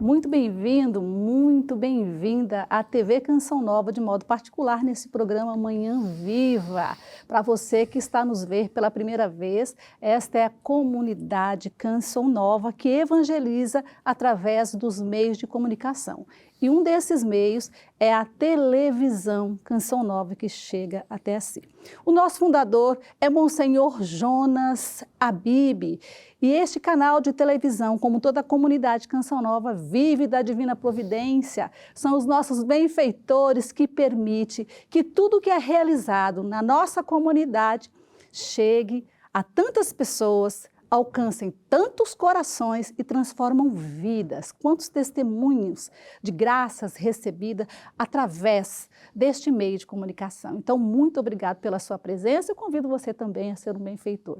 Muito bem-vindo, muito bem-vinda à TV Canção Nova, de modo particular nesse programa Manhã Viva. Para você que está nos ver pela primeira vez, esta é a comunidade Canção Nova que evangeliza através dos meios de comunicação. E um desses meios é a televisão Canção Nova, que chega até si. O nosso fundador é Monsenhor Jonas Abib. E este canal de televisão, como toda a comunidade Canção Nova, vive da divina providência. São os nossos benfeitores que permitem que tudo que é realizado na nossa comunidade chegue a tantas pessoas, alcancem tantos corações e transformam vidas. Quantos testemunhos de graças recebidas através deste meio de comunicação. Então, muito obrigado pela sua presença. Eu convido você também a ser um benfeitor.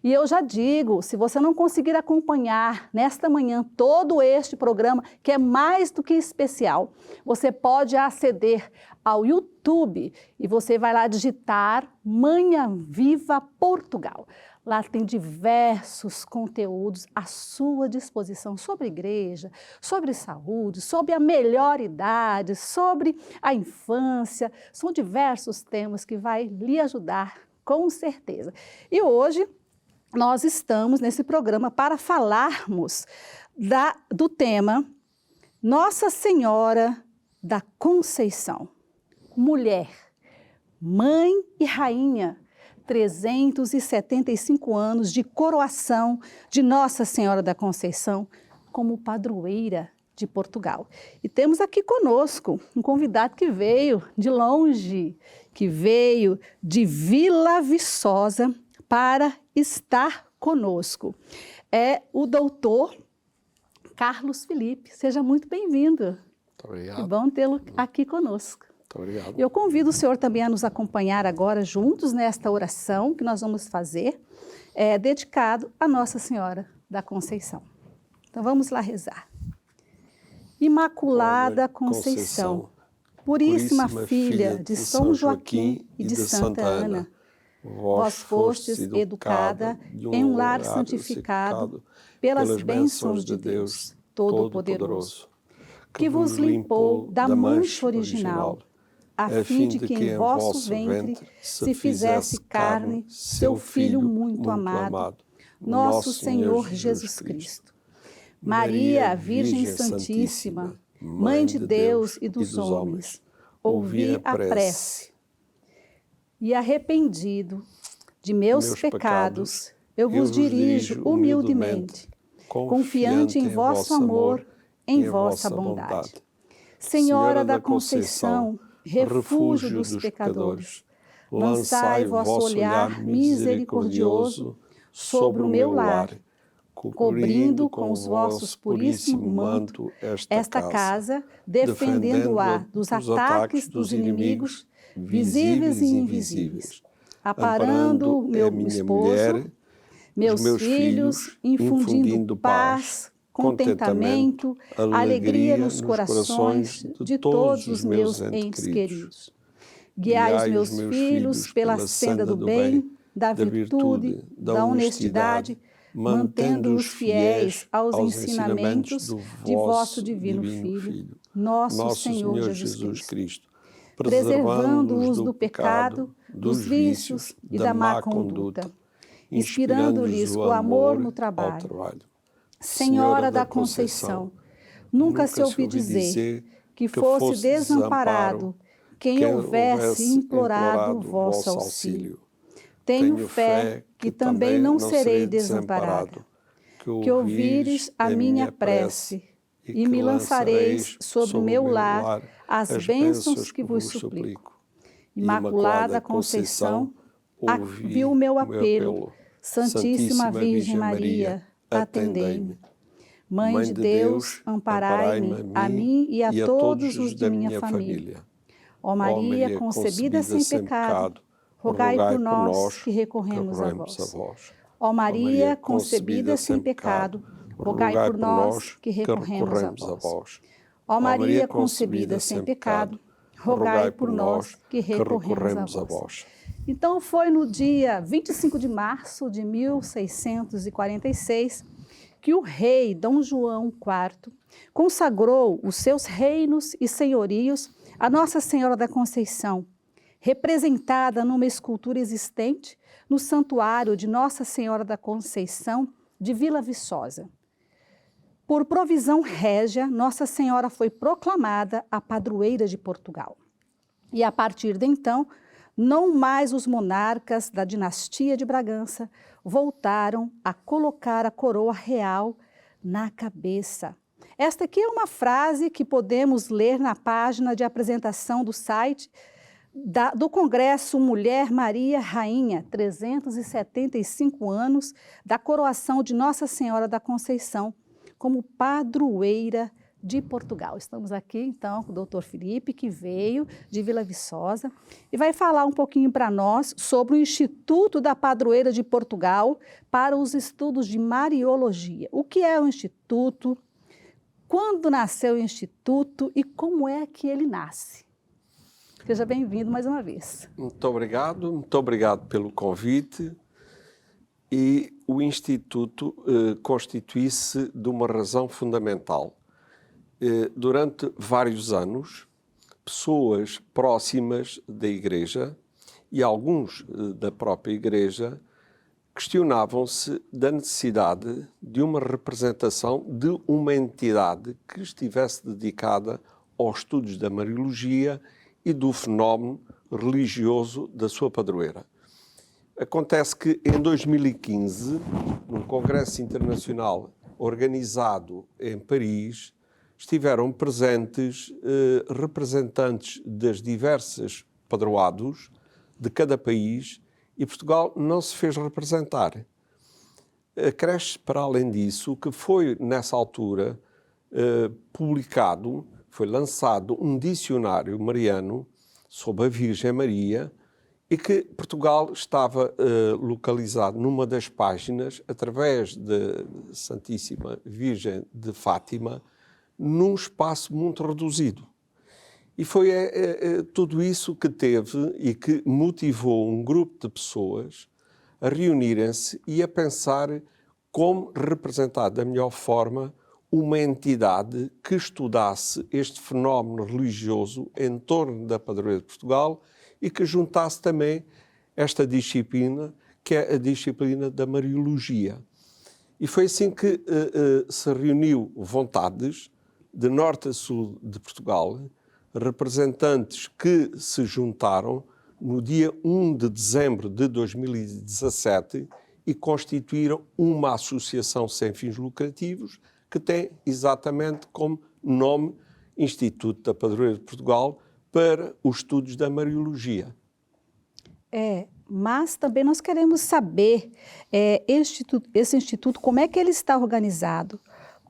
E eu já digo, se você não conseguir acompanhar nesta manhã todo este programa, que é mais do que especial, você pode aceder ao YouTube e você vai lá digitar Manhã Viva Portugal. Lá tem diversos conteúdos à sua disposição sobre igreja, sobre saúde, sobre a melhor idade, sobre a infância. São diversos temas que vai lhe ajudar, com certeza. E hoje nós estamos nesse programa para falarmos do tema Nossa Senhora da Conceição. Mulher, mãe e rainha, 375 anos de coroação de Nossa Senhora da Conceição como padroeira de Portugal. E temos aqui conosco um convidado que veio de longe, que veio de Vila Viçosa para estar conosco. É o doutor Carlos Felipe. Seja muito bem-vindo. Muito obrigado. Que bom tê-lo aqui conosco. Muito obrigado. Eu convido o senhor também a nos acompanhar agora juntos nesta oração que nós vamos fazer, dedicado a Nossa Senhora da Conceição. Então vamos lá rezar. Imaculada Conceição, puríssima filha de São Joaquim e de Santa Ana, vós fostes educada em um lar santificado pelas bênçãos de Deus Todo-Poderoso, que vos limpou da mancha original, a fim de que em vosso ventre se fizesse carne seu Filho muito amado, nosso Senhor Jesus Cristo. Maria, Virgem Santíssima, Mãe de Deus e dos homens, ouvi a prece. E arrependido de meus pecados, eu vos dirijo humildemente, confiante em vosso amor, em vossa bondade. Senhora da Conceição, refúgio dos pecadores, lançai vosso olhar misericordioso sobre o meu lar, cobrindo com os vossos puríssimos manto esta casa, defendendo-a dos ataques dos inimigos, visíveis e invisíveis, amparando meu esposo, meus filhos, infundindo paz, contentamento, alegria nos corações de todos os meus entes queridos. Guiai os meus filhos pela senda do bem, da virtude, da honestidade, mantendo-os fiéis aos ensinamentos de vosso divino Filho, nosso Senhor Jesus Cristo, preservando-os do pecado, dos vícios e da má conduta, inspirando-lhes o amor no trabalho. Senhora da Conceição, nunca se ouvi dizer que fosse desamparado quem houvesse implorado o vosso auxílio. Tenho fé que também não serei desamparado, que ouvires a minha prece e me lançareis sobre o meu lar as bênçãos que vos suplico. Imaculada Conceição, ouvi o meu apelo. Santíssima Virgem Maria, atendei-me. Mãe de Deus, amparai-me, a mim e a todos os de minha família. Ó Maria, concebida sem pecado, rogai por nós que recorremos a vós. Ó Maria, concebida sem pecado, rogai por nós que recorremos a vós. Ó Maria, concebida sem pecado, rogai por nós que recorremos a vós. Então foi no dia 25 de março de 1646 que o rei Dom João IV consagrou os seus reinos e senhorios a Nossa Senhora da Conceição, representada numa escultura existente no Santuário de Nossa Senhora da Conceição de Vila Viçosa. Por provisão régia, Nossa Senhora foi proclamada a padroeira de Portugal. E a partir de então, não mais os monarcas da dinastia de Bragança voltaram a colocar a coroa real na cabeça. Esta aqui é uma frase que podemos ler na página de apresentação do site do Congresso Mulher Maria Rainha, 375 anos da coroação de Nossa Senhora da Conceição como padroeira de Portugal. Estamos aqui, então, com o Dr. Felipe, que veio de Vila Viçosa e vai falar um pouquinho para nós sobre o Instituto da Padroeira de Portugal para os estudos de Mariologia. O que é o Instituto? Quando nasceu o Instituto e como é que ele nasce? Seja bem-vindo mais uma vez. Muito obrigado pelo convite. E o Instituto constitui-se de uma razão fundamental. Durante vários anos, pessoas próximas da Igreja e alguns da própria Igreja questionavam-se da necessidade de uma representação de uma entidade que estivesse dedicada aos estudos da Mariologia e do fenómeno religioso da sua padroeira. Acontece que em 2015, num congresso internacional organizado em Paris, estiveram presentes representantes das diversas padroados de cada país e Portugal não se fez representar. Acresce para além disso que foi nessa altura publicado, foi lançado um dicionário mariano sobre a Virgem Maria e que Portugal estava localizado numa das páginas, através da Santíssima Virgem de Fátima, num espaço muito reduzido. E foi tudo isso que teve e que motivou um grupo de pessoas a reunirem-se e a pensar como representar da melhor forma uma entidade que estudasse este fenómeno religioso em torno da padroeira de Portugal e que juntasse também esta disciplina, que é a disciplina da Mariologia. E foi assim que se reuniu vontades de norte a sul de Portugal, representantes que se juntaram no dia 1 de dezembro de 2017 e constituíram uma associação sem fins lucrativos que tem exatamente como nome Instituto da Padroeira de Portugal para os estudos da Mariologia. Mas também nós queremos saber, esse instituto, como é que ele está organizado?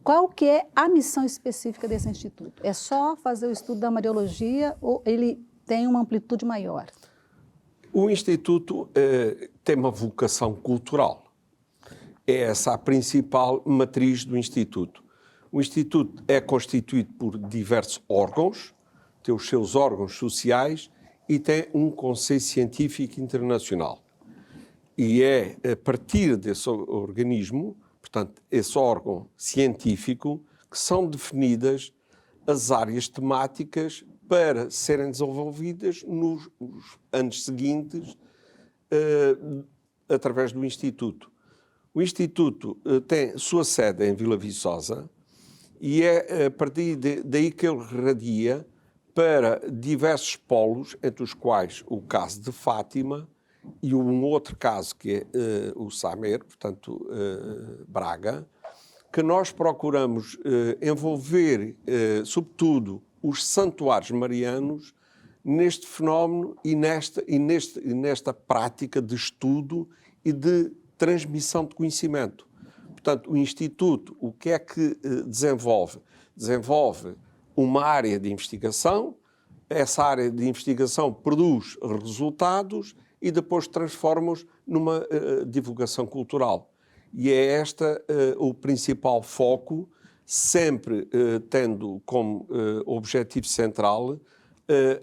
Qual que é a missão específica desse instituto? É só fazer o estudo da Mariologia ou ele tem uma amplitude maior? O Instituto tem uma vocação cultural. É essa a principal matriz do Instituto. O Instituto é constituído por diversos órgãos, tem os seus órgãos sociais e tem um conselho científico internacional. E é a partir desse organismo, portanto, esse órgão científico, que são definidas as áreas temáticas para serem desenvolvidas nos anos seguintes através do Instituto. O Instituto tem sua sede em Vila Viçosa e é a partir daí que ele radia para diversos polos, entre os quais o caso de Fátima e um outro caso que é o Samer, portanto Braga, que nós procuramos envolver, sobretudo, os santuários marianos neste fenómeno e nesta prática de estudo e de transmissão de conhecimento. Portanto, o Instituto, o que é que desenvolve? Desenvolve uma área de investigação, essa área de investigação produz resultados e depois transforma-os numa divulgação cultural. E é este o principal foco, sempre tendo como objetivo central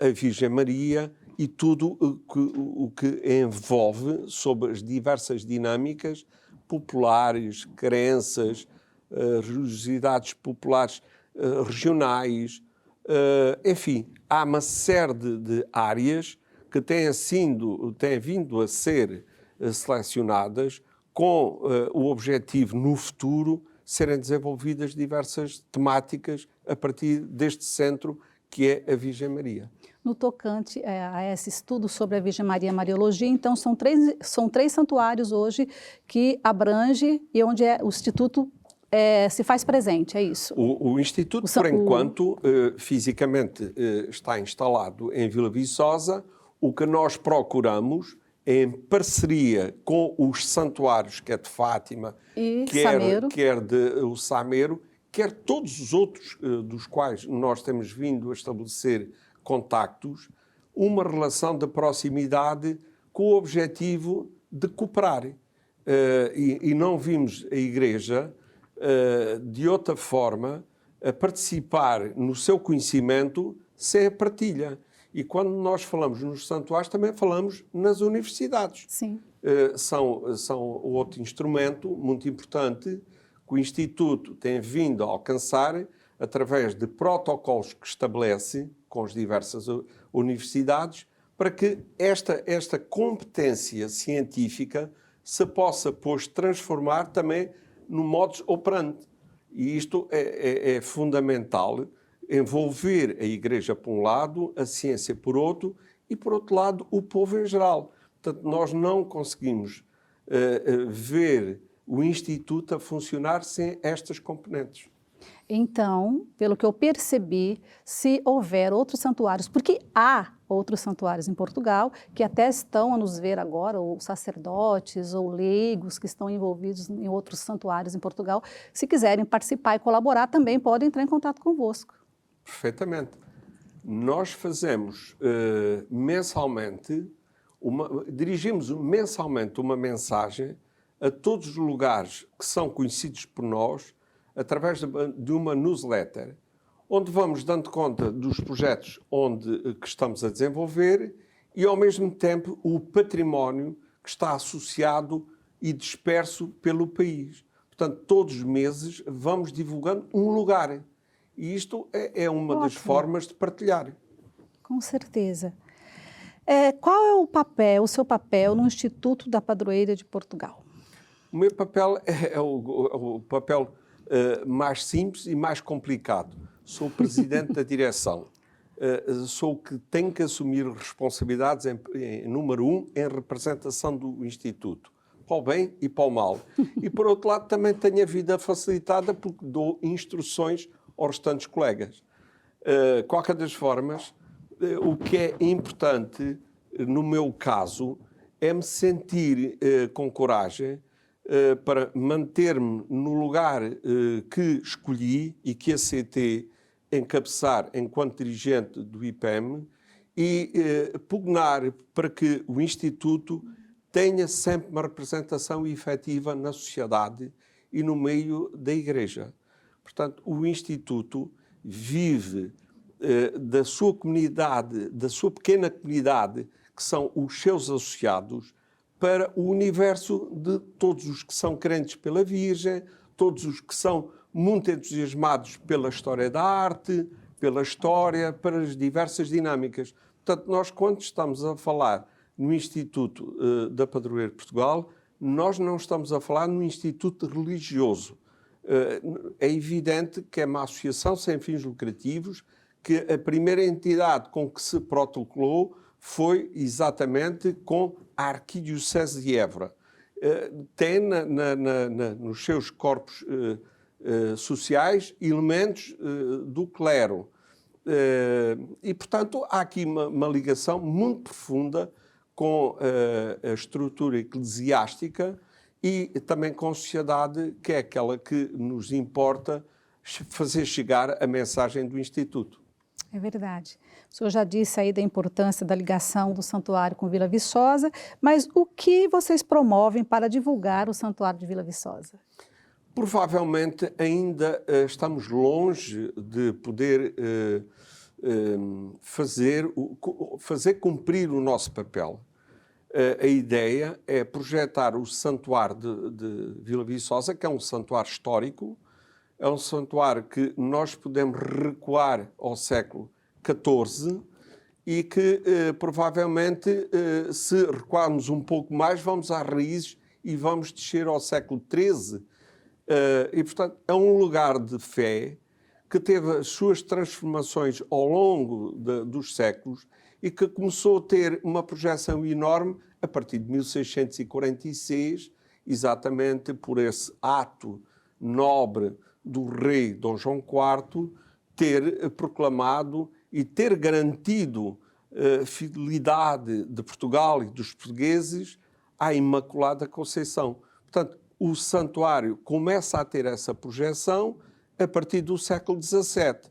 a Virgem Maria e tudo o que envolve sobre as diversas dinâmicas populares, crenças, religiosidades populares regionais. Enfim, há uma série de áreas que têm vindo a ser selecionadas com o objetivo, no futuro, serem desenvolvidas diversas temáticas a partir deste centro que é a Virgem Maria. No tocante a esse estudo sobre a Virgem Maria e a Mariologia, então são três santuários hoje que abrange e onde o Instituto se faz presente, é isso? O Instituto, por enquanto, fisicamente está instalado em Vila Viçosa. O que nós procuramos, em parceria com os santuários, quer de Fátima, quer de o Sameiro, quer todos os outros dos quais nós temos vindo a estabelecer contactos, uma relação de proximidade com o objetivo de cooperar. E não vimos a Igreja, de outra forma, a participar no seu conhecimento sem a partilha. E quando nós falamos nos santuários, também falamos nas universidades. Sim. São outro instrumento muito importante que o Instituto tem vindo a alcançar através de protocolos que estabelece com as diversas universidades para que esta competência científica se possa, pois, transformar também no modus operandi. E isto é fundamental, envolver a Igreja por um lado, a ciência por outro e, por outro lado, o povo em geral. Portanto, nós não conseguimos ver o Instituto a funcionar sem estas componentes. Então, pelo que eu percebi, se houver outros santuários, porque há outros santuários em Portugal, que até estão a nos ver agora, ou sacerdotes ou leigos que estão envolvidos em outros santuários em Portugal, se quiserem participar e colaborar, também podem entrar em contato convosco. Perfeitamente. Nós fazemos dirigimos mensalmente uma mensagem a todos os lugares que são conhecidos por nós, através de uma newsletter, onde vamos dando conta dos projetos que estamos a desenvolver e, ao mesmo tempo, o património que está associado e disperso pelo país. Portanto, todos os meses vamos divulgando um lugar. E isto é uma das formas de partilhar. Com certeza. Qual é o seu papel no Instituto da Padroeira de Portugal? O meu papel é o papel mais simples e mais complicado. Sou o presidente da direção. Sou o que tem que assumir responsabilidades, número 1, em representação do Instituto, para o bem e para o mal. E, por outro lado, também tenho a vida facilitada porque dou instruções aos restantes colegas. Qualquer das formas, o que é importante, no meu caso, é me sentir com coragem para manter-me no lugar que escolhi e que aceitei encabeçar enquanto dirigente do IPEM e pugnar para que o Instituto tenha sempre uma representação efetiva na sociedade e no meio da Igreja. Portanto, o Instituto vive da sua comunidade, da sua pequena comunidade, que são os seus associados, para o universo de todos os que são crentes pela Virgem, todos os que são muito entusiasmados pela história da arte, pela história, para as diversas dinâmicas. Portanto, nós, quando estamos a falar no Instituto da Padroeira de Portugal, nós não estamos a falar no Instituto religioso. É evidente que é uma associação sem fins lucrativos, que a primeira entidade com que se protocolou foi exatamente com a Arquidiocese de Évora. Tem nos seus corpos sociais elementos do clero. E, portanto, há aqui uma ligação muito profunda com a estrutura eclesiástica e também com a sociedade, que é aquela que nos importa fazer chegar a mensagem do Instituto. É verdade. O senhor já disse aí da importância da ligação do santuário com Vila Viçosa, mas o que vocês promovem para divulgar o santuário de Vila Viçosa? Provavelmente ainda estamos longe de poder fazer cumprir o nosso papel. A ideia é projetar o santuário de Vila Viçosa, que é um santuário histórico, é um santuário que nós podemos recuar ao século XIV e que provavelmente, se recuarmos um pouco mais, vamos às raízes e vamos descer ao século XIII. E, portanto, é um lugar de fé que teve as suas transformações ao longo dos séculos e que começou a ter uma projeção enorme a partir de 1646, exatamente por esse ato nobre do rei Dom João IV ter proclamado e ter garantido a fidelidade de Portugal e dos portugueses à Imaculada Conceição. Portanto, o santuário começa a ter essa projeção a partir do século XVII.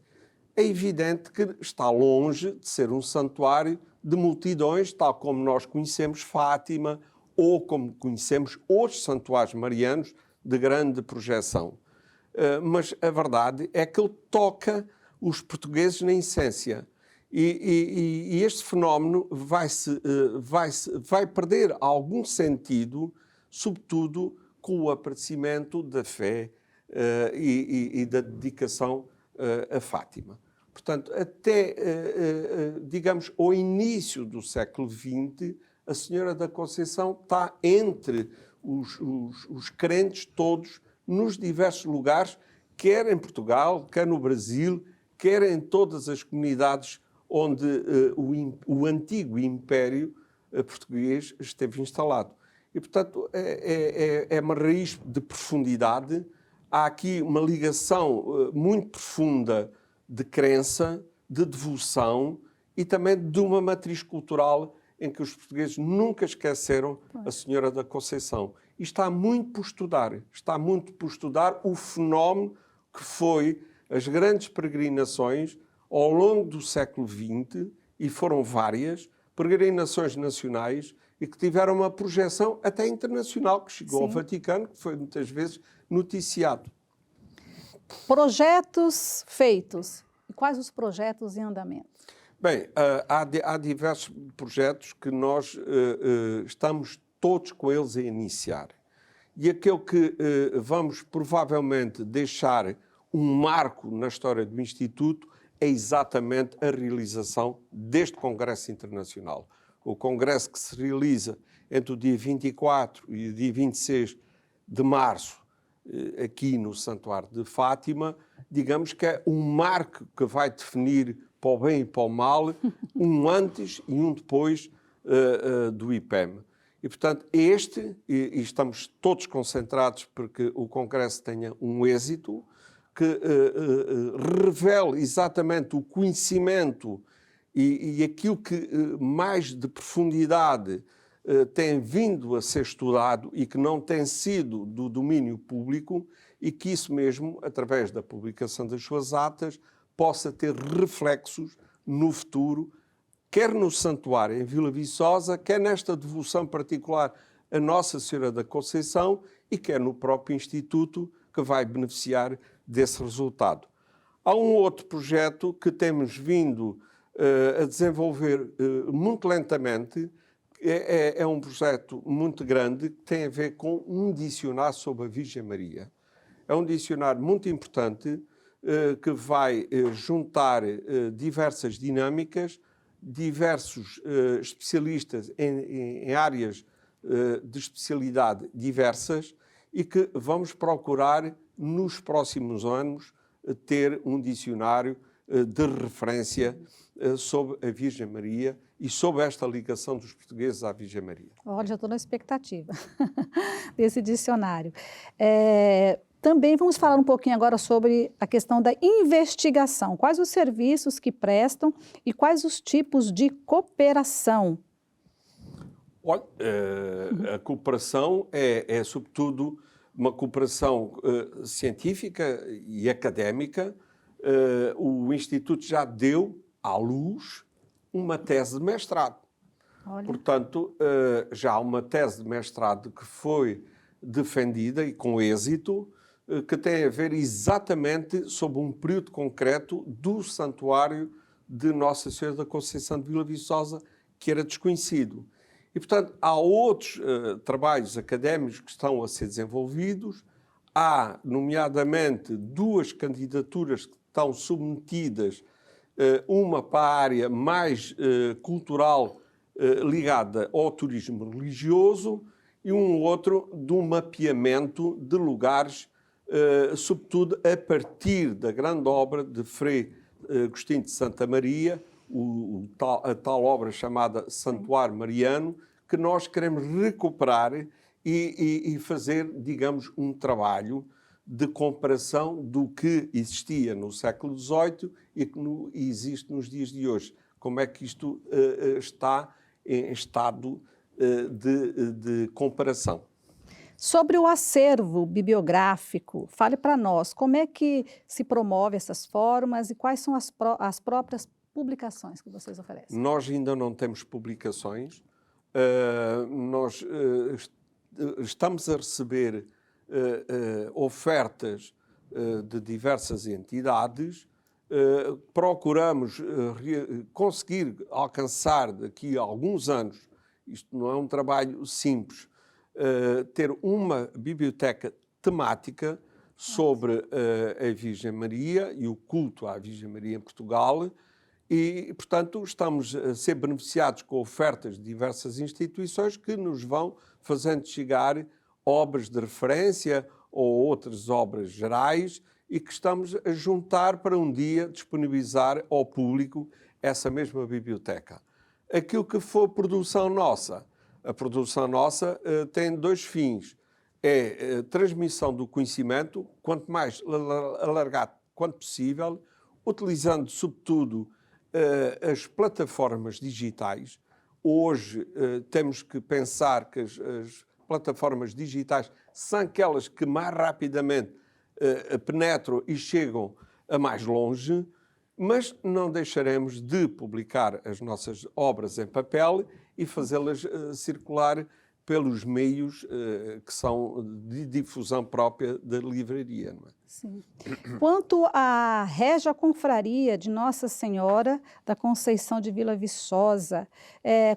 É evidente que está longe de ser um santuário de multidões, tal como nós conhecemos Fátima ou como conhecemos outros santuários marianos de grande projeção. Mas a verdade é que ele toca os portugueses na essência. E este fenómeno vai perder algum sentido, sobretudo com o aparecimento da fé e da dedicação a Fátima. Portanto, até, digamos, ao início do século XX, a Senhora da Conceição está entre os crentes todos nos diversos lugares, quer em Portugal, quer no Brasil, quer em todas as comunidades onde o antigo Império Português esteve instalado. E, portanto, é uma raiz de profundidade. Há aqui uma ligação muito profunda de crença, de devoção e também de uma matriz cultural em que os portugueses nunca esqueceram a Senhora da Conceição. E está muito por estudar o fenómeno que foi as grandes peregrinações ao longo do século XX, e foram várias, peregrinações nacionais, e que tiveram uma projeção até internacional, que chegou ao Vaticano, que foi muitas vezes noticiado. Projetos feitos. E quais os projetos em andamento? Bem, há diversos projetos que nós estamos todos com eles a iniciar. E aquele que vamos provavelmente deixar um marco na história do Instituto é exatamente a realização deste Congresso Internacional. O Congresso que se realiza entre o dia 24 e o dia 26 de março, aqui no Santuário de Fátima, digamos que é um marco que vai definir para o bem e para o mal, um antes e um depois do IPEM. E, portanto, e estamos todos concentrados porque o Congresso tenha um êxito, que revele exatamente o conhecimento e aquilo que mais de profundidade tem vindo a ser estudado e que não tem sido do domínio público, e que isso mesmo, através da publicação das suas atas, possa ter reflexos no futuro, quer no santuário em Vila Viçosa, quer nesta devoção particular a Nossa Senhora da Conceição e quer no próprio Instituto, que vai beneficiar desse resultado. Há um outro projeto que temos vindo a desenvolver muito lentamente. É um projeto muito grande que tem a ver com um dicionário sobre a Virgem Maria. É um dicionário muito importante que vai juntar diversas dinâmicas, diversos especialistas em áreas de especialidade diversas, e que vamos procurar nos próximos anos ter um dicionário de referência sobre a Virgem Maria e sobre esta ligação dos portugueses à Virgem Maria. Olha, já estou na expectativa desse dicionário. Também vamos falar um pouquinho agora sobre a questão da investigação. Quais os serviços que prestam e quais os tipos de cooperação? Olha, a cooperação é sobretudo uma cooperação científica e académica. O Instituto já deu à luz uma tese de mestrado. Olha. Portanto, já há uma tese de mestrado que foi defendida e com êxito, que tem a ver exatamente sobre um período concreto do Santuário de Nossa Senhora da Conceição de Vila Viçosa, que era desconhecido. E, portanto, há outros trabalhos académicos que estão a ser desenvolvidos, há, nomeadamente, 2 candidaturas que estão submetidas, uma para a área mais cultural ligada ao turismo religioso e um outro do mapeamento de lugares, sobretudo a partir da grande obra de Frei Agostinho de Santa Maria, a tal obra chamada Santuário Mariano, que nós queremos recuperar e fazer, digamos, um trabalho de comparação do que existia no século XVIII e que existe nos dias de hoje. Como é que isto está em estado de comparação. Sobre o acervo bibliográfico, fale para nós como é que se promove essas formas e quais são as próprias publicações que vocês oferecem. Nós ainda não temos publicações. Nós estamos a receber ofertas de diversas entidades. Procuramos conseguir alcançar daqui a alguns anos, isto não é um trabalho simples, ter uma biblioteca temática sobre a Virgem Maria e o culto à Virgem Maria em Portugal e, portanto, estamos a ser beneficiados com ofertas de diversas instituições que nos vão fazendo chegar obras de referência ou outras obras gerais e que estamos a juntar para um dia disponibilizar ao público essa mesma biblioteca. Aquilo que for produção nossa, a produção nossa tem 2 fins. É a transmissão do conhecimento, quanto mais alargado quanto possível, utilizando, sobretudo, as plataformas digitais. Hoje temos que pensar que as plataformas digitais são aquelas que mais rapidamente penetram e chegam a mais longe, mas não deixaremos de publicar as nossas obras em papel e fazê-las circular pelos meios que são de difusão própria da livraria. Não é? Sim. Quanto à Régia Confraria de Nossa Senhora da Conceição de Vila Viçosa,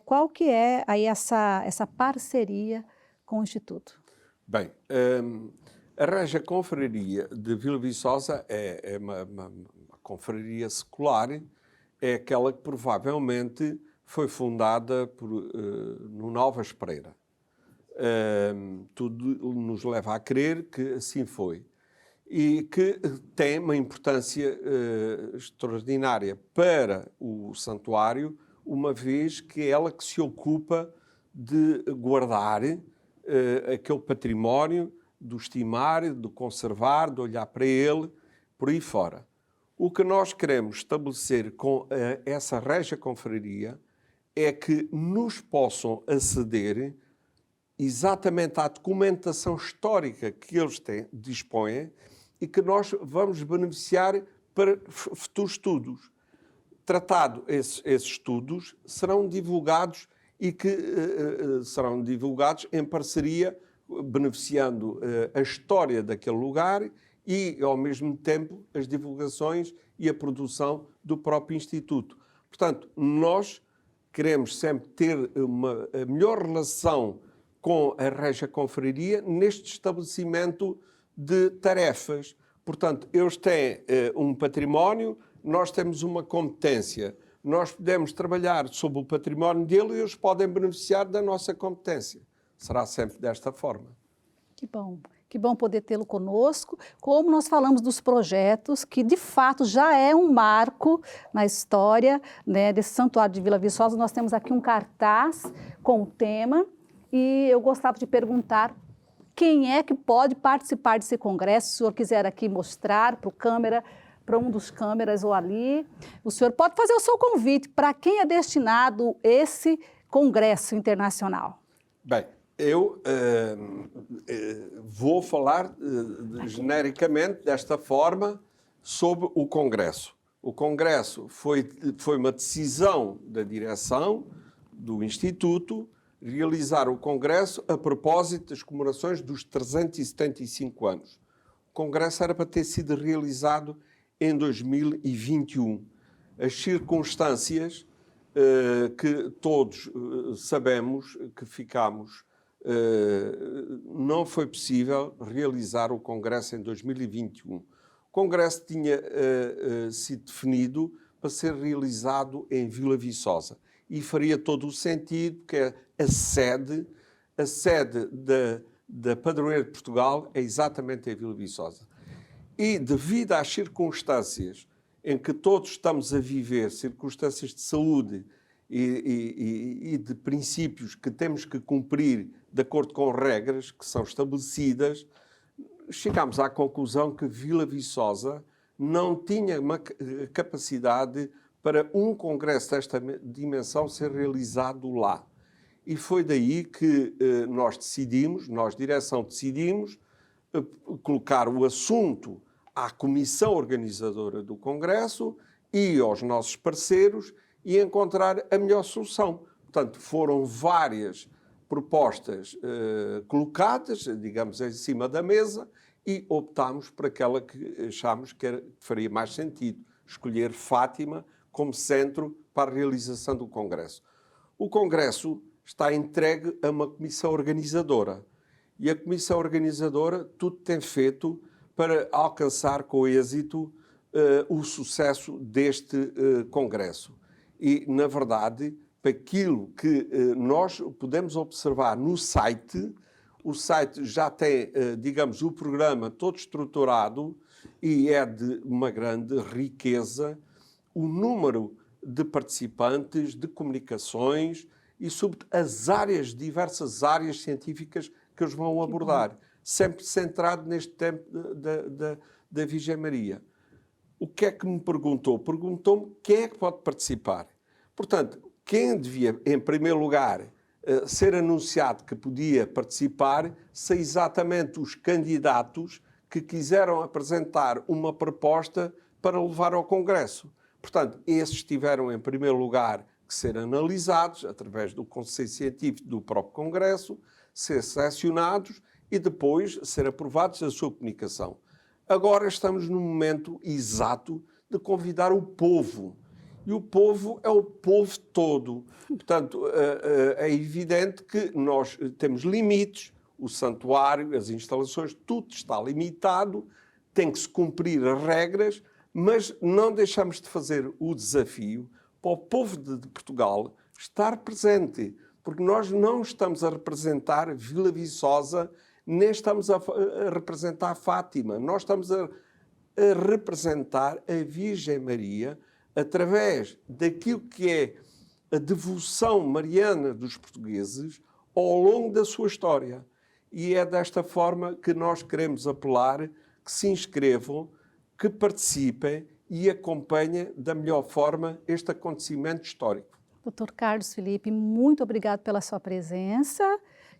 qual que é aí essa parceria com o Instituto? Bem, a Régia Confraria de Vila Viçosa é uma confraria secular, é aquela que provavelmente foi fundada no Nova Espreira. Tudo nos leva a crer que assim foi. E que tem uma importância extraordinária para o santuário, uma vez que é ela que se ocupa de guardar aquele património, de estimar, de conservar, de olhar para ele, por aí fora. O que nós queremos estabelecer com essa Régia Confraria é que nos possam aceder exatamente à documentação histórica que eles dispõem e que nós vamos beneficiar para futuros estudos. Tratado esses estudos, serão divulgados e que serão divulgados em parceria, beneficiando a história daquele lugar e, ao mesmo tempo, as divulgações e a produção do próprio Instituto. Portanto, nós queremos sempre ter a melhor relação com a Régia Confraria neste estabelecimento de tarefas. Portanto, eles têm um património, nós temos uma competência. Nós podemos trabalhar sobre o património dele e eles podem beneficiar da nossa competência. Será sempre desta forma. Que bom poder tê-lo conosco. Como nós falamos dos projetos, que de fato já é um marco na história, né, desse Santuário de Vila Viçosa. Nós temos aqui um cartaz com o tema e eu gostava de perguntar quem é que pode participar desse congresso. Se o senhor quiser aqui mostrar para um dos câmeras ou ali, o senhor pode fazer o seu convite. Para quem é destinado esse congresso internacional? Bem, eu vou falar genericamente desta forma sobre o Congresso. O Congresso foi uma decisão da direção do Instituto realizar o Congresso a propósito das comemorações dos 375 anos. O Congresso era para ter sido realizado em 2021. As circunstâncias que todos sabemos que ficámos não foi possível realizar o Congresso em 2021. O Congresso tinha sido definido para ser realizado em Vila Viçosa e faria todo o sentido, porque a sede da Padroeira de Portugal é exatamente em Vila Viçosa. E devido às circunstâncias em que todos estamos a viver, circunstâncias de saúde e de princípios que temos que cumprir de acordo com regras que são estabelecidas, chegámos à conclusão que Vila Viçosa não tinha uma capacidade para um congresso desta dimensão ser realizado lá. E foi daí que nós decidimos, nós, direção, decidimos colocar o assunto à comissão organizadora do Congresso e aos nossos parceiros e encontrar a melhor solução. Portanto, foram várias propostas colocadas, digamos, em cima da mesa e optámos por aquela que achámos que faria mais sentido, escolher Fátima como centro para a realização do Congresso. O Congresso está entregue a uma comissão organizadora e a comissão organizadora tudo tem feito para alcançar com êxito o sucesso deste Congresso. E, na verdade, para aquilo que nós podemos observar no site, o site já tem, digamos, o programa todo estruturado e é de uma grande riqueza o número de participantes, de comunicações e sobre as áreas, diversas áreas científicas que eles vão abordar, sempre centrado neste tempo da Virgem Maria. O que é que me perguntou? Perguntou-me quem é que pode participar. Portanto, quem devia, em primeiro lugar, ser anunciado que podia participar, são exatamente os candidatos que quiseram apresentar uma proposta para levar ao Congresso. Portanto, esses tiveram, em primeiro lugar, que ser analisados através do Conselho Científico do próprio Congresso, ser selecionados e depois ser aprovados a sua comunicação. Agora estamos no momento exato de convidar o povo. E o povo é o povo todo. Portanto, é evidente que nós temos limites, o santuário, as instalações, tudo está limitado, tem que se cumprir as regras, mas não deixamos de fazer o desafio para o povo de Portugal estar presente, porque nós não estamos a representar Vila Viçosa, nem estamos a representar Fátima, nós estamos a representar a Virgem Maria através daquilo que é a devoção mariana dos portugueses ao longo da sua história. E é desta forma que nós queremos apelar que se inscrevam, que participem e acompanhem da melhor forma este acontecimento histórico. Dr. Carlos Felipe, muito obrigado pela sua presença,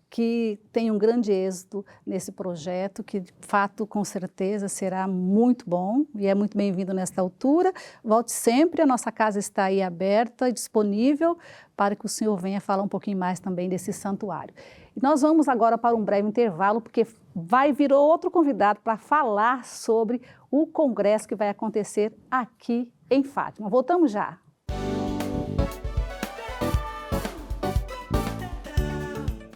que tenha um grande êxito nesse projeto, que de fato, com certeza, será muito bom e é muito bem-vindo nesta altura. Volte sempre, a nossa casa está aí aberta e disponível para que o senhor venha falar um pouquinho mais também desse santuário. E nós vamos agora para um breve intervalo, porque vai vir outro convidado para falar sobre o congresso que vai acontecer aqui em Fátima. Voltamos já.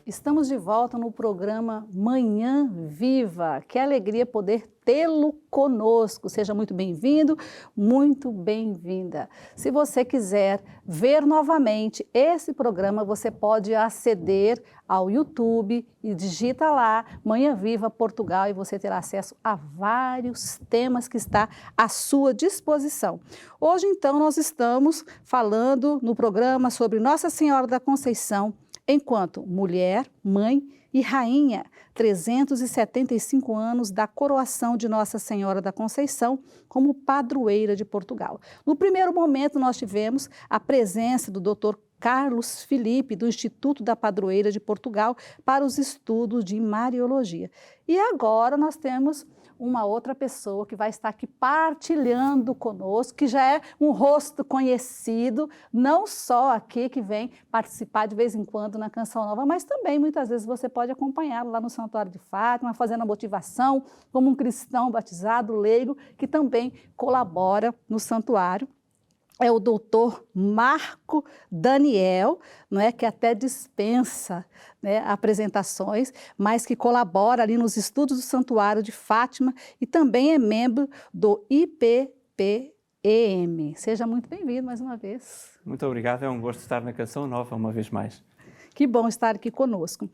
Estamos de volta no programa Manhã Viva. Que alegria poder tê-lo conosco. Seja muito bem-vindo, muito bem-vinda. Se você quiser ver novamente esse programa, você pode aceder ao YouTube e digita lá Manhã Viva Portugal e você terá acesso a vários temas que está à sua disposição. Hoje, então, nós estamos falando no programa sobre Nossa Senhora da Conceição, enquanto mulher, mãe e rainha, 375 anos da coroação de Nossa Senhora da Conceição como padroeira de Portugal. No primeiro momento, nós tivemos a presença do Dr. Carlos Felipe, do Instituto da Padroeira de Portugal, para os estudos de Mariologia. E agora nós temos uma outra pessoa que vai estar aqui partilhando conosco, que já é um rosto conhecido, não só aqui que vem participar de vez em quando na Canção Nova, mas também muitas vezes você pode acompanhá-lo lá no Santuário de Fátima, fazendo a motivação, como um cristão batizado, leigo, que também colabora no santuário. é o doutor Marco Daniel, não é, que até dispensa, né, apresentações, mas que colabora ali nos estudos do Santuário de Fátima e também é membro do IPPEM. Seja muito bem-vindo mais uma vez. Muito obrigado, é um gosto estar na Canção Nova uma vez mais. Que bom estar aqui conosco.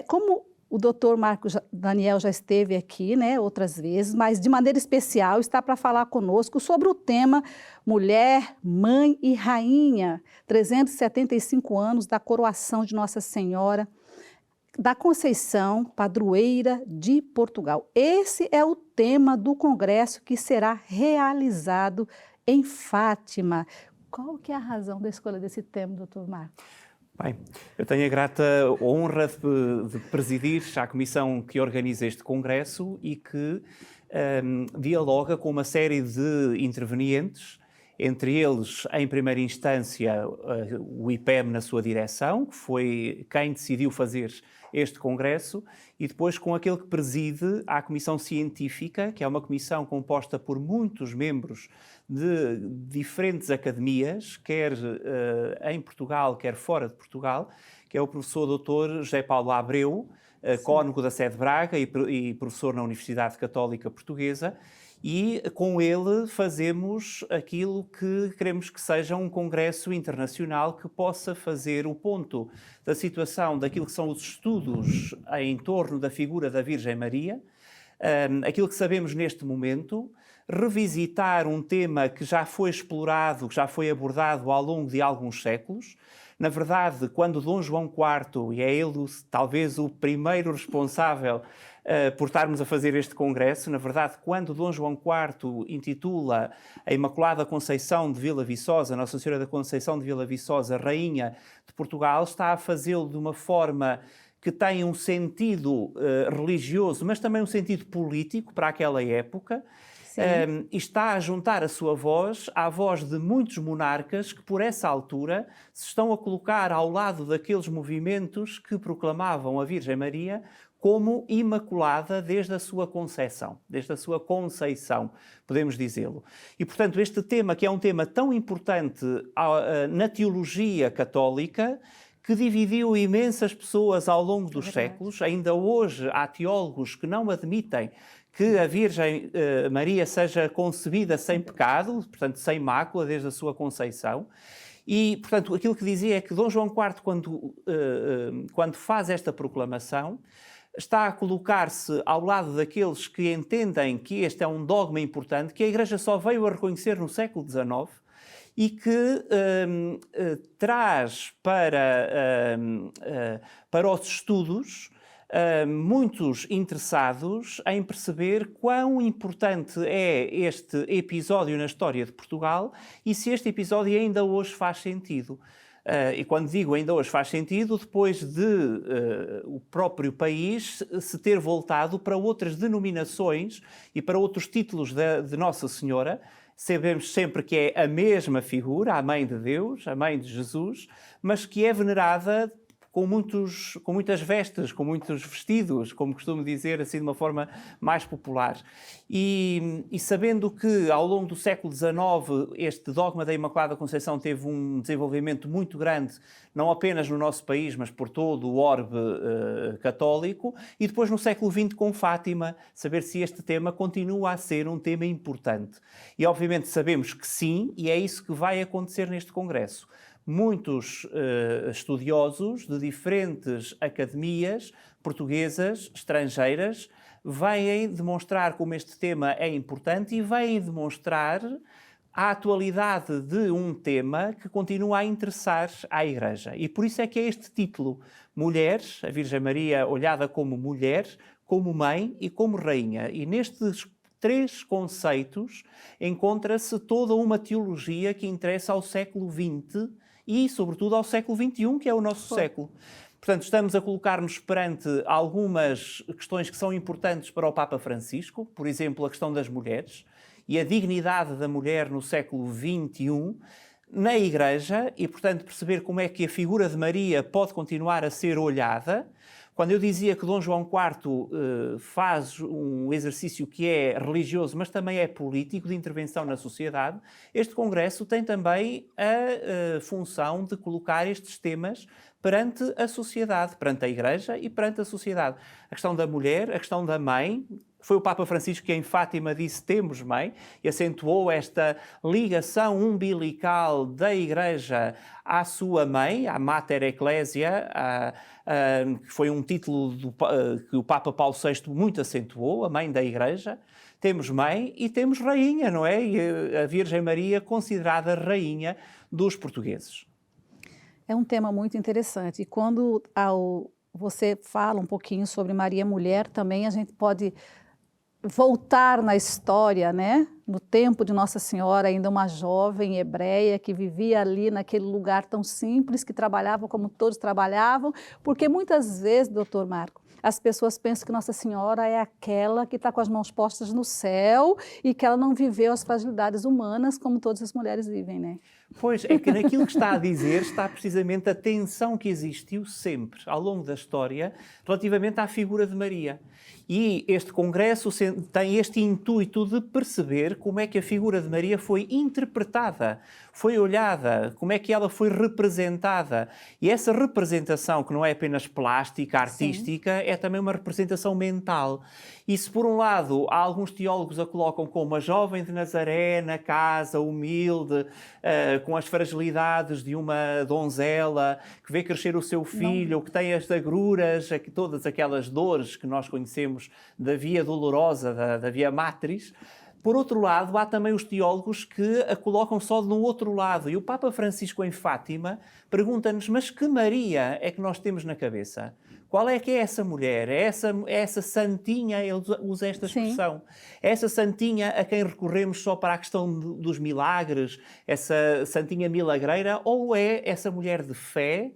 Como o doutor Marco Daniel já esteve aqui, né, outras vezes, mas de maneira especial está para falar conosco sobre o tema Mulher, Mãe e Rainha, 375 anos da coroação de Nossa Senhora da Conceição, padroeira de Portugal. Esse é o tema do congresso que será realizado em Fátima. Qual que é a razão da escolha desse tema, doutor Marco? Bem, eu tenho a grata honra de presidir a comissão que organiza este congresso e que dialoga com uma série de intervenientes, entre eles, em primeira instância, o IPEM na sua direção, que foi quem decidiu fazer este congresso, e depois com aquele que preside a Comissão Científica, que é uma comissão composta por muitos membros de diferentes academias, quer em Portugal, quer fora de Portugal, que é o professor Dr. José Paulo Abreu, cônego da sede de Braga e professor na Universidade Católica Portuguesa, e com ele fazemos aquilo que queremos que seja um congresso internacional que possa fazer o ponto da situação daquilo que são os estudos em torno da figura da Virgem Maria, aquilo que sabemos neste momento, revisitar um tema que já foi explorado, que já foi abordado ao longo de alguns séculos. Na verdade, quando Dom João IV, e é ele talvez o primeiro responsável por estarmos a fazer este congresso, na verdade, quando Dom João IV intitula a Imaculada Conceição de Vila Viçosa, Nossa Senhora da Conceição de Vila Viçosa, Rainha de Portugal, está a fazê-lo de uma forma que tem um sentido religioso, mas também um sentido político para aquela época, e está a juntar a sua voz à voz de muitos monarcas que, por essa altura, se estão a colocar ao lado daqueles movimentos que proclamavam a Virgem Maria como imaculada desde a sua conceição, podemos dizê-lo. E, portanto, este tema, que é um tema tão importante na teologia católica, que dividiu imensas pessoas ao longo dos séculos, ainda hoje há teólogos que não admitem que a Virgem Maria seja concebida sem pecado, portanto, sem mácula, desde a sua conceição. E, portanto, aquilo que dizia é que Dom João IV, quando faz esta proclamação, está a colocar-se ao lado daqueles que entendem que este é um dogma importante, que a Igreja só veio a reconhecer no século XIX e que traz para os estudos muitos interessados em perceber quão importante é este episódio na história de Portugal e se este episódio ainda hoje faz sentido. E quando digo ainda hoje faz sentido, depois de o próprio país se ter voltado para outras denominações e para outros títulos de Nossa Senhora, sabemos sempre que é a mesma figura, a Mãe de Deus, a Mãe de Jesus, mas que é venerada com muitas vestes, com muitos vestidos, como costumo dizer, assim de uma forma mais popular. E sabendo que ao longo do século XIX este dogma da Imaculada Conceição teve um desenvolvimento muito grande, não apenas no nosso país, mas por todo o orbe católico, e depois no século XX com Fátima, saber se este tema continua a ser um tema importante. E obviamente sabemos que sim, e é isso que vai acontecer neste congresso. Muitos estudiosos de diferentes academias portuguesas, estrangeiras, vêm demonstrar como este tema é importante e vêm demonstrar a atualidade de um tema que continua a interessar à Igreja. E por isso é que é este título, Mulher, a Virgem Maria olhada como mulher, como mãe e como rainha. E nestes três conceitos encontra-se toda uma teologia que interessa ao século XX e, sobretudo, ao século XXI, que é o nosso século. Portanto, estamos a colocar-nos perante algumas questões que são importantes para o Papa Francisco, por exemplo, a questão das mulheres e a dignidade da mulher no século XXI na Igreja e, portanto, perceber como é que a figura de Maria pode continuar a ser olhada, Quando eu dizia que Dom João IV faz um exercício que é religioso, mas também é político, de intervenção na sociedade, este Congresso tem também a função de colocar estes temas perante a sociedade, perante a Igreja e perante a sociedade. A questão da mulher, a questão da mãe. Foi o Papa Francisco que em Fátima disse temos mãe e acentuou esta ligação umbilical da Igreja à sua mãe, à Mater Ecclesia, que foi um título que o Papa Paulo VI muito acentuou, a mãe da Igreja. Temos mãe e temos rainha, não é? E a Virgem Maria considerada rainha dos portugueses. É um tema muito interessante. E quando você fala um pouquinho sobre Maria Mulher, também a gente pode voltar na história, né? No tempo de Nossa Senhora, ainda uma jovem hebreia que vivia ali naquele lugar tão simples, que trabalhava como todos trabalhavam, porque muitas vezes, doutor Marco, as pessoas pensam que Nossa Senhora é aquela que está com as mãos postas no céu e que ela não viveu as fragilidades humanas como todas as mulheres vivem, né? Pois, é que naquilo que está a dizer está precisamente a tensão que existiu sempre, ao longo da história, relativamente à figura de Maria. E este Congresso tem este intuito de perceber como é que a figura de Maria foi interpretada, foi olhada, como é que ela foi representada. E essa representação, que não é apenas plástica, artística, sim, é também uma representação mental. E se, por um lado, há alguns teólogos a colocam como uma jovem de Nazaré, na casa, humilde, com as fragilidades de uma donzela, que vê crescer o seu filho, que tem as agruras, todas aquelas dores que nós conhecemos da via dolorosa, da via matris. Por outro lado, há também os teólogos que a colocam só no outro lado. E o Papa Francisco, em Fátima, pergunta-nos, mas que Maria é que nós temos na cabeça? Qual é que é essa mulher? É essa santinha, ele usa esta expressão, é essa santinha a quem recorremos só para a questão dos milagres, essa santinha milagreira, ou é essa mulher de fé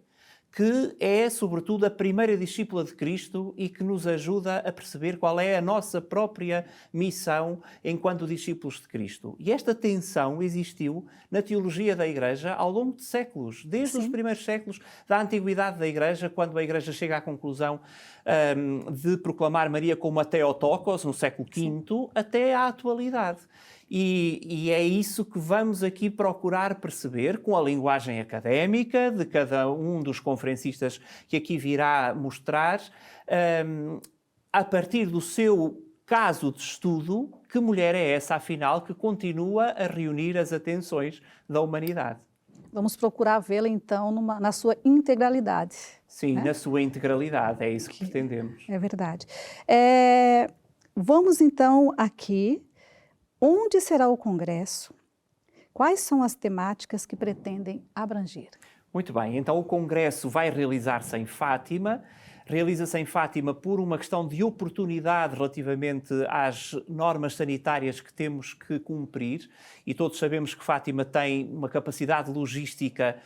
que é, sobretudo, a primeira discípula de Cristo e que nos ajuda a perceber qual é a nossa própria missão enquanto discípulos de Cristo. E esta tensão existiu na teologia da Igreja ao longo de séculos, desde os primeiros séculos da antiguidade da Igreja, quando a Igreja chega à conclusão de proclamar Maria como a Theotokos, no século V, até à atualidade. E é isso que vamos aqui procurar perceber com a linguagem académica de cada um dos conferencistas que aqui virá mostrar, a partir do seu caso de estudo, que mulher é essa, afinal, que continua a reunir as atenções da humanidade. Vamos procurar vê-la, então, na sua integralidade. Sim, né? Na sua integralidade, é isso que pretendemos. É verdade. Vamos, então, aqui. Onde será o Congresso? Quais são as temáticas que pretendem abranger? Muito bem, então o Congresso vai realizar-se em Fátima. Realiza-se em Fátima por uma questão de oportunidade relativamente às normas sanitárias que temos que cumprir, e todos sabemos que Fátima tem uma capacidade logística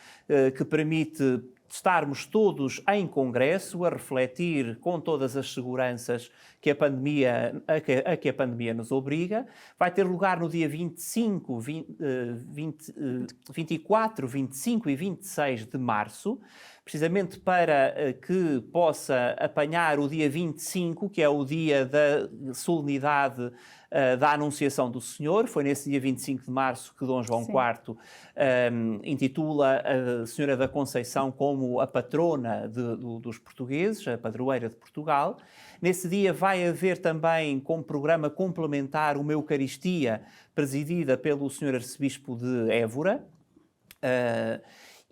que permite estarmos todos em Congresso a refletir com todas as seguranças que a que a pandemia nos obriga. Vai ter lugar no dia 24, 25 e 26 de março, precisamente para que possa apanhar o dia 25, que é o dia da solenidade da Anunciação do Senhor. Foi nesse dia 25 de março que Dom João IV intitula a Senhora da Conceição como a patrona dos portugueses, a padroeira de Portugal. Nesse dia vai haver também como programa complementar uma Eucaristia presidida pelo Sr. Arcebispo de Évora.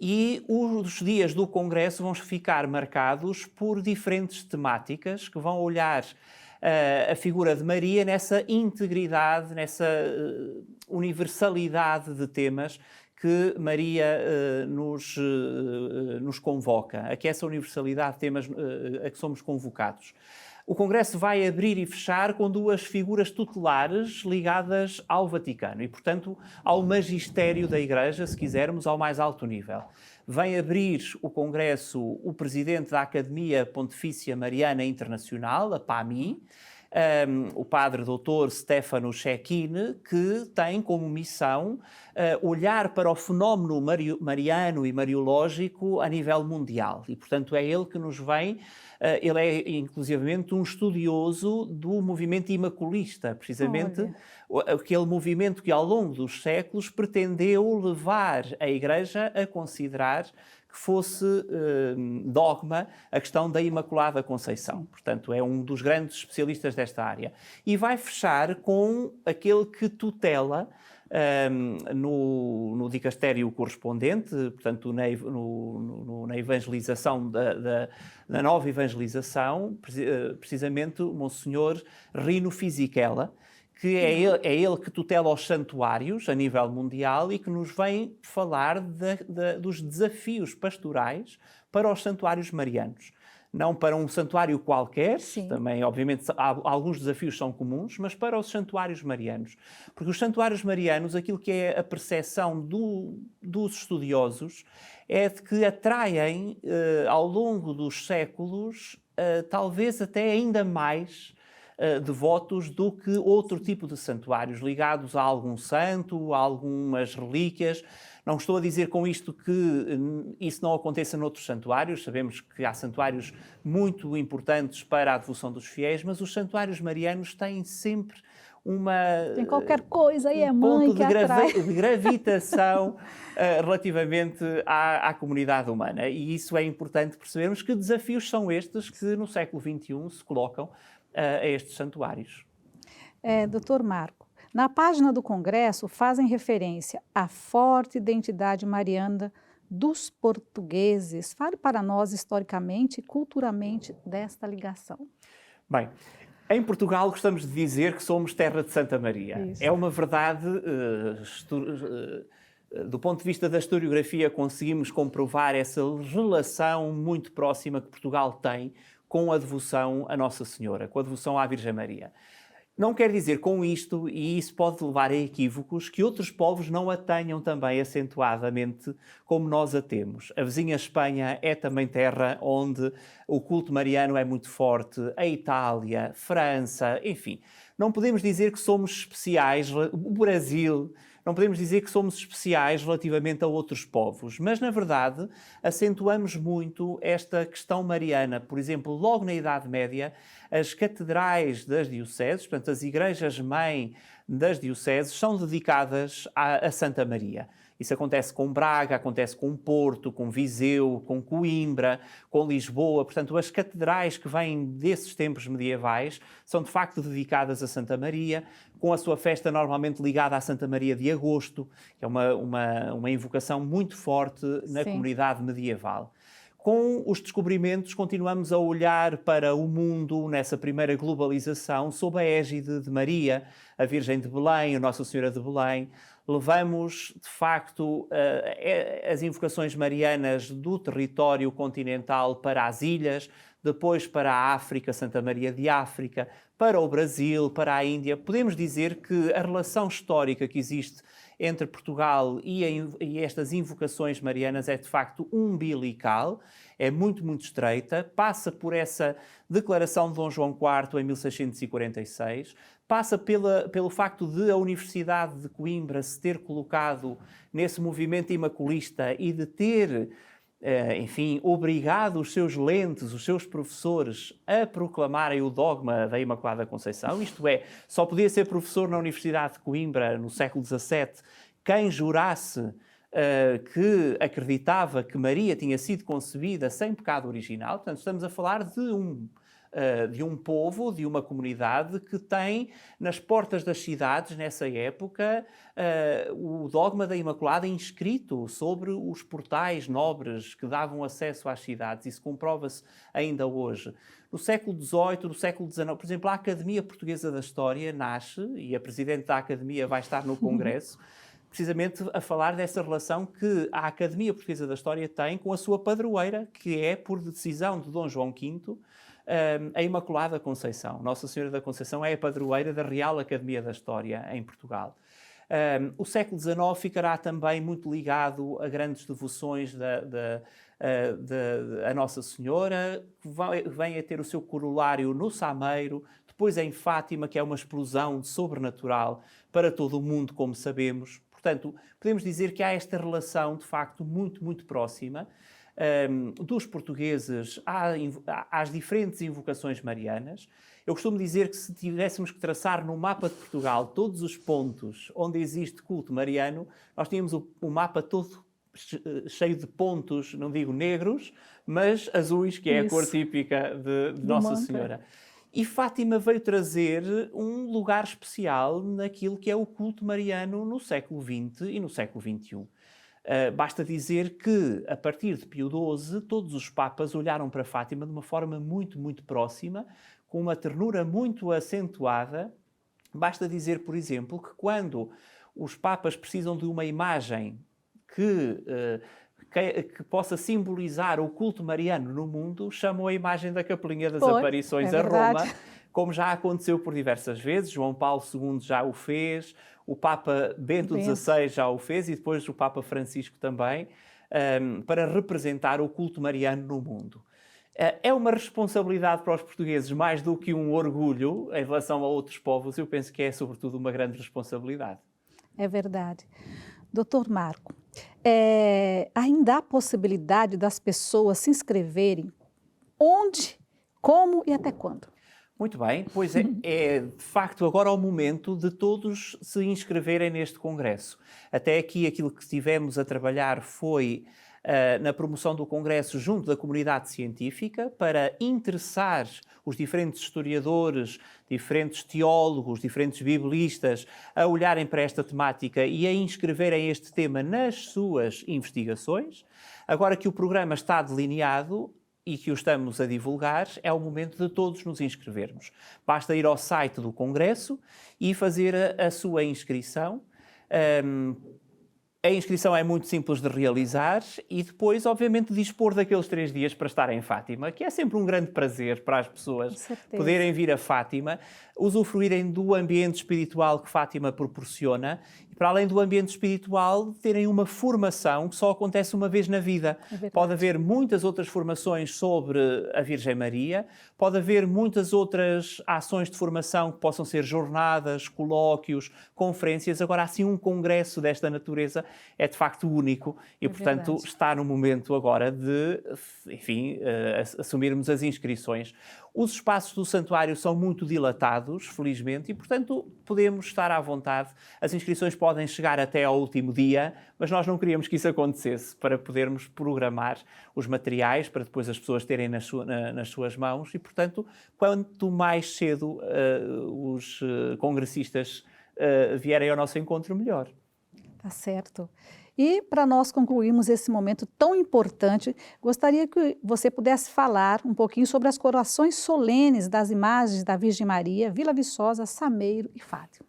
E os dias do Congresso vão ficar marcados por diferentes temáticas que vão olhar a figura de Maria nessa integridade, nessa universalidade de temas que Maria nos convoca, a que essa universalidade de temas a que somos convocados. O Congresso vai abrir e fechar com duas figuras tutelares ligadas ao Vaticano e, portanto, ao magistério da Igreja, se quisermos, ao mais alto nível. Vem abrir o Congresso o presidente da Academia Pontifícia Mariana Internacional, a PAMI, o padre doutor Stefano Cecchini, que tem como missão olhar para o fenómeno mariano e mariológico a nível mundial. E, portanto, é ele que nos vem. Ele é, inclusivamente, um estudioso do movimento imaculista, precisamente aquele movimento que, ao longo dos séculos, pretendeu levar a Igreja a considerar que fosse dogma a questão da Imaculada Conceição. Portanto, é um dos grandes especialistas desta área. E vai fechar com aquele que tutela no dicastério correspondente, portanto, na evangelização, na nova evangelização, precisamente o Monsenhor Rino Fisichella, que é ele que tutela os santuários a nível mundial e que nos vem falar dos desafios pastorais para os santuários marianos. Não para um santuário qualquer, também, obviamente, alguns desafios são comuns, mas para os santuários marianos. Porque os santuários marianos, aquilo que é a percepção dos estudiosos, é de que atraem, ao longo dos séculos, talvez até ainda mais devotos do que outro tipo de santuários, ligados a algum santo, a algumas relíquias. Não estou a dizer com isto que isso não aconteça noutros santuários. Sabemos que há santuários muito importantes para a devoção dos fiéis, mas os santuários marianos têm sempre tem qualquer coisa aí, é mãe ponto que atrai. de gravitação relativamente à comunidade humana. E isso é importante percebermos que desafios são estes que no século XXI se colocam a estes santuários. Dr. Marco, na página do Congresso fazem referência à forte identidade mariana dos portugueses. Fale para nós historicamente e culturalmente desta ligação. Bem, em Portugal gostamos de dizer que somos terra de Santa Maria. Isso. É uma verdade, do ponto de vista da historiografia, conseguimos comprovar essa relação muito próxima que Portugal tem com a devoção a Nossa Senhora, com a devoção à Virgem Maria. Não quer dizer com isto, e isso pode levar a equívocos, que outros povos não a tenham também acentuadamente como nós a temos. A vizinha Espanha é também terra onde o culto mariano é muito forte, a Itália, França, enfim. Não podemos dizer que somos especiais, o Brasil, não podemos dizer que somos especiais relativamente a outros povos, mas, na verdade, acentuamos muito esta questão mariana. Por exemplo, logo na Idade Média, as catedrais das dioceses, portanto, as igrejas-mãe das dioceses, são dedicadas a Santa Maria. Isso acontece com Braga, acontece com Porto, com Viseu, com Coimbra, com Lisboa. Portanto, as catedrais que vêm desses tempos medievais são, de facto, dedicadas a Santa Maria, com a sua festa normalmente ligada à Santa Maria de Agosto, que é uma invocação muito forte na comunidade medieval. Com os descobrimentos, continuamos a olhar para o mundo nessa primeira globalização sob a égide de Maria, a Virgem de Belém, a Nossa Senhora de Belém. Levamos, de facto, as invocações marianas do território continental para as ilhas, depois para a África, Santa Maria de África, para o Brasil, para a Índia. Podemos dizer que a relação histórica que existe entre Portugal e estas invocações marianas é, de facto, umbilical, é muito, muito estreita, passa por essa declaração de Dom João IV em 1646, passa pelo facto de a Universidade de Coimbra se ter colocado nesse movimento imaculista e de ter, enfim, obrigado os seus lentes, os seus professores a proclamarem o dogma da Imaculada Conceição, isto é, só podia ser professor na Universidade de Coimbra no século XVII quem jurasse que acreditava que Maria tinha sido concebida sem pecado original. Portanto, estamos a falar de um povo, de uma comunidade que tem nas portas das cidades, nessa época, o dogma da Imaculada inscrito sobre os portais nobres que davam acesso às cidades. Isso comprova-se ainda hoje. No século XVIII, no século XIX, por exemplo, a Academia Portuguesa da História nasce, e a Presidente da Academia vai estar no Congresso, precisamente a falar dessa relação que a Academia Portuguesa da História tem com a sua padroeira, que é, por decisão de Dom João V, a Imaculada Conceição. Nossa Senhora da Conceição é a padroeira da Real Academia da História em Portugal. O século XIX ficará também muito ligado a grandes devoções a Nossa Senhora, que vem a ter o seu corolário no Sameiro, depois em Fátima, que é uma explosão sobrenatural para todo o mundo, como sabemos. Portanto, podemos dizer que há esta relação, de facto, muito, muito próxima dos portugueses às diferentes invocações marianas. Eu costumo dizer que se tivéssemos que traçar no mapa de Portugal todos os pontos onde existe culto mariano, nós tínhamos o mapa todo cheio de pontos, não digo negros, mas azuis, que é a cor típica de Nossa Senhora. E Fátima veio trazer um lugar especial naquilo que é o culto mariano no século XX e no século XXI. Basta dizer que, a partir de Pio XII, todos os papas olharam para Fátima de uma forma muito, muito próxima, com uma ternura muito acentuada. Basta dizer, por exemplo, que quando os papas precisam de uma imagem que possa simbolizar o culto mariano no mundo, chamam a imagem da Capelinha das Aparições a Roma, como já aconteceu por diversas vezes. João Paulo II já o fez, o Papa Bento XVI já o fez e depois o Papa Francisco também, para representar o culto mariano no mundo. É uma responsabilidade para os portugueses mais do que um orgulho em relação a outros povos. Eu penso que é, sobretudo, uma grande responsabilidade. É verdade. Doutor Marco, ainda há possibilidade das pessoas se inscreverem? Onde, como e até quando? Muito bem, pois é de facto agora o momento de todos se inscreverem neste congresso. Até aqui aquilo que estivemos a trabalhar foi na promoção do congresso junto da comunidade científica para interessar os diferentes historiadores, diferentes teólogos, diferentes biblistas a olharem para esta temática e a inscreverem este tema nas suas investigações. Agora que o programa está delineado e que o estamos a divulgar, é o momento de todos nos inscrevermos. Basta ir ao site do Congresso e fazer a sua inscrição. A inscrição é muito simples de realizar e depois, obviamente, dispor daqueles 3 dias para estar em Fátima, que é sempre um grande prazer para as pessoas poderem vir a Fátima, usufruírem do ambiente espiritual que Fátima proporciona e, para além do ambiente espiritual, terem uma formação que só acontece uma vez na vida. Pode haver muitas outras formações sobre a Virgem Maria, pode haver muitas outras ações de formação que possam ser jornadas, colóquios, conferências. Agora, assim, um congresso desta natureza é de facto único e, portanto, está no momento agora de, enfim, assumirmos as inscrições. Os espaços do santuário são muito dilatados, felizmente, e, portanto, podemos estar à vontade. As inscrições podem chegar até ao último dia, mas nós não queríamos que isso acontecesse para podermos programar os materiais, para depois as pessoas terem nas suas mãos e, portanto, quanto mais cedo os congressistas vierem ao nosso encontro, melhor. Tá certo. E para nós concluirmos esse momento tão importante, gostaria que você pudesse falar um pouquinho sobre as coroações solenes das imagens da Virgem Maria, Vila Viçosa, Sameiro e Fátima.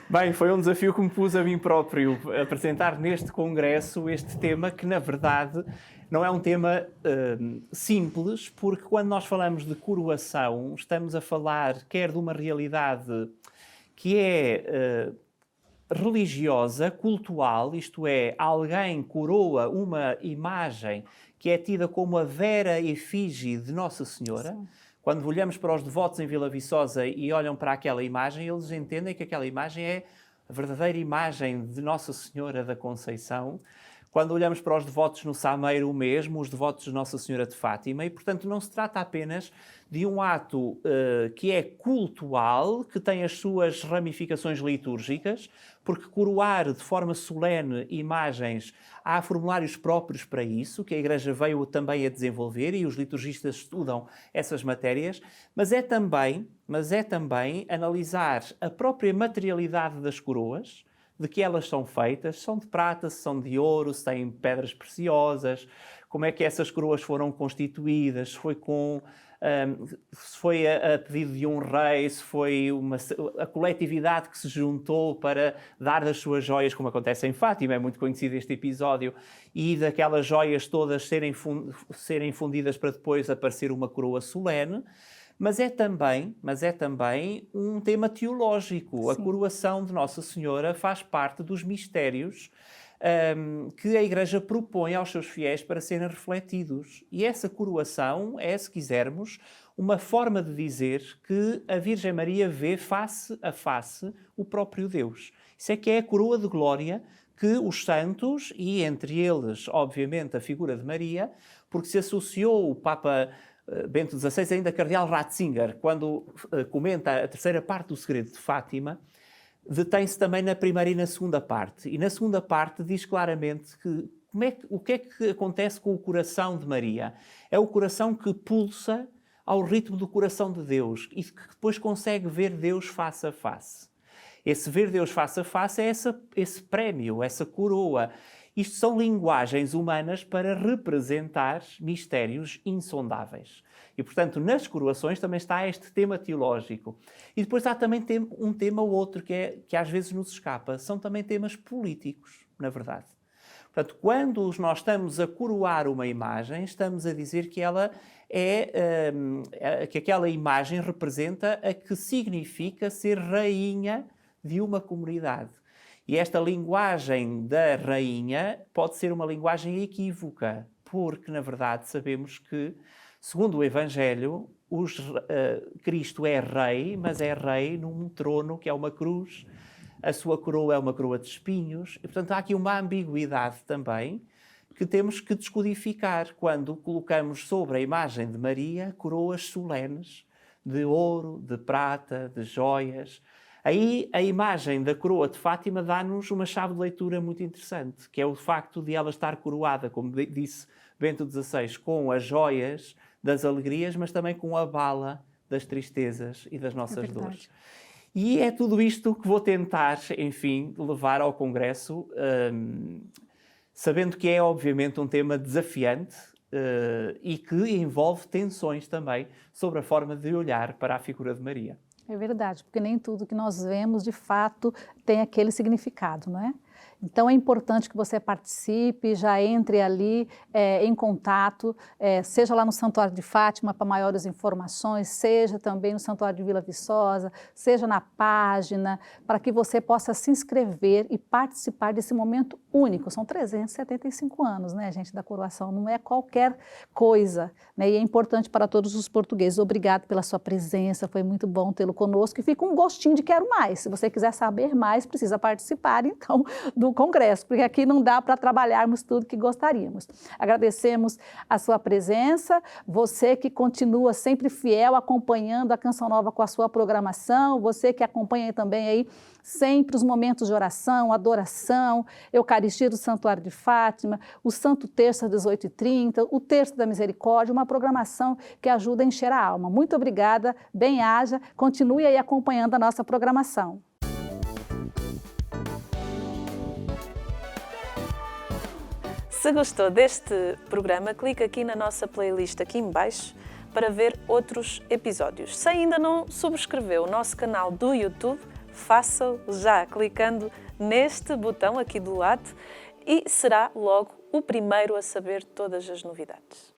Bem, foi um desafio que me pus a mim próprio, apresentar neste congresso este tema que, na verdade, não é um tema simples, porque quando nós falamos de coroação, estamos a falar quer de uma realidade que é religiosa, cultual, isto é, alguém coroa uma imagem que é tida como a vera efígie de Nossa Senhora. Sim. Quando olhamos para os devotos em Vila Viçosa e olham para aquela imagem, eles entendem que aquela imagem é a verdadeira imagem de Nossa Senhora da Conceição. Quando olhamos para os devotos no Sameiro, o mesmo, os devotos de Nossa Senhora de Fátima, e, portanto, não se trata apenas de um ato que é cultual, que tem as suas ramificações litúrgicas, porque coroar de forma solene imagens, há formulários próprios para isso, que a Igreja veio também a desenvolver e os liturgistas estudam essas matérias, mas é também analisar a própria materialidade das coroas, de que elas são feitas, são de prata, se são de ouro, se têm pedras preciosas, como é que essas coroas foram constituídas, se foi a pedido de um rei, se foi a coletividade que se juntou para dar das suas joias, como acontece em Fátima, é muito conhecido este episódio, e daquelas joias todas serem fundidas para depois aparecer uma coroa solene. Mas é também um tema teológico. Sim. A coroação de Nossa Senhora faz parte dos mistérios que a Igreja propõe aos seus fiéis para serem refletidos. E essa coroação é, se quisermos, uma forma de dizer que a Virgem Maria vê face a face o próprio Deus. Isso é que é a coroa de glória que os santos, e entre eles, obviamente, a figura de Maria, porque se associou o Papa Bento XVI, ainda cardeal Ratzinger, quando comenta a terceira parte do Segredo de Fátima, detém-se também na primeira e na segunda parte. E na segunda parte diz claramente que o que é que acontece com o coração de Maria? É o coração que pulsa ao ritmo do coração de Deus e que depois consegue ver Deus face a face. Esse ver Deus face a face é esse prémio, essa coroa. Isto são linguagens humanas para representar mistérios insondáveis. E, portanto, nas coroações também está este tema teológico. E depois há também um tema ou outro que às vezes nos escapa. São também temas políticos, na verdade. Portanto, quando nós estamos a coroar uma imagem, estamos a dizer que ela que aquela imagem representa a que significa ser rainha de uma comunidade. E esta linguagem da rainha pode ser uma linguagem equívoca, porque, na verdade, sabemos que, segundo o Evangelho, Cristo é rei, mas é rei num trono que é uma cruz. A sua coroa é uma coroa de espinhos. E, portanto, há aqui uma ambiguidade também que temos que descodificar quando colocamos sobre a imagem de Maria coroas solenes de ouro, de prata, de joias. Aí a imagem da coroa de Fátima dá-nos uma chave de leitura muito interessante, que é o facto de ela estar coroada, como disse Bento XVI, com as joias das alegrias, mas também com a bala das tristezas e das nossas dores. E é tudo isto que vou tentar, enfim, levar ao Congresso, sabendo que é, obviamente, um tema desafiante e que envolve tensões também sobre a forma de olhar para a figura de Maria. É verdade, porque nem tudo que nós vemos, de fato, tem aquele significado, não é? Então, é importante que você participe, já entre ali em contato, seja lá no Santuário de Fátima para maiores informações, seja também no Santuário de Vila Viçosa, seja na página, para que você possa se inscrever e participar desse momento único. São 375 anos, né, gente, da coroação, não é qualquer coisa, né, e é importante para todos os portugueses. Obrigado pela sua presença, foi muito bom tê-lo conosco e fica um gostinho de quero mais. Se você quiser saber mais, precisa participar, então, do Congresso, porque aqui não dá para trabalharmos tudo que gostaríamos. Agradecemos a sua presença, você que continua sempre fiel, acompanhando a Canção Nova com a sua programação, você que acompanha também aí sempre os momentos de oração, adoração, Eucaristia do Santuário de Fátima, o Santo Terço às 18h30, o Terço da Misericórdia, uma programação que ajuda a encher a alma. Muito obrigada, bem-haja, continue aí acompanhando a nossa programação. Se gostou deste programa, clique aqui na nossa playlist aqui em baixo para ver outros episódios. Se ainda não subscreveu o nosso canal do YouTube, faça-o já clicando neste botão aqui do lado e será logo o primeiro a saber todas as novidades.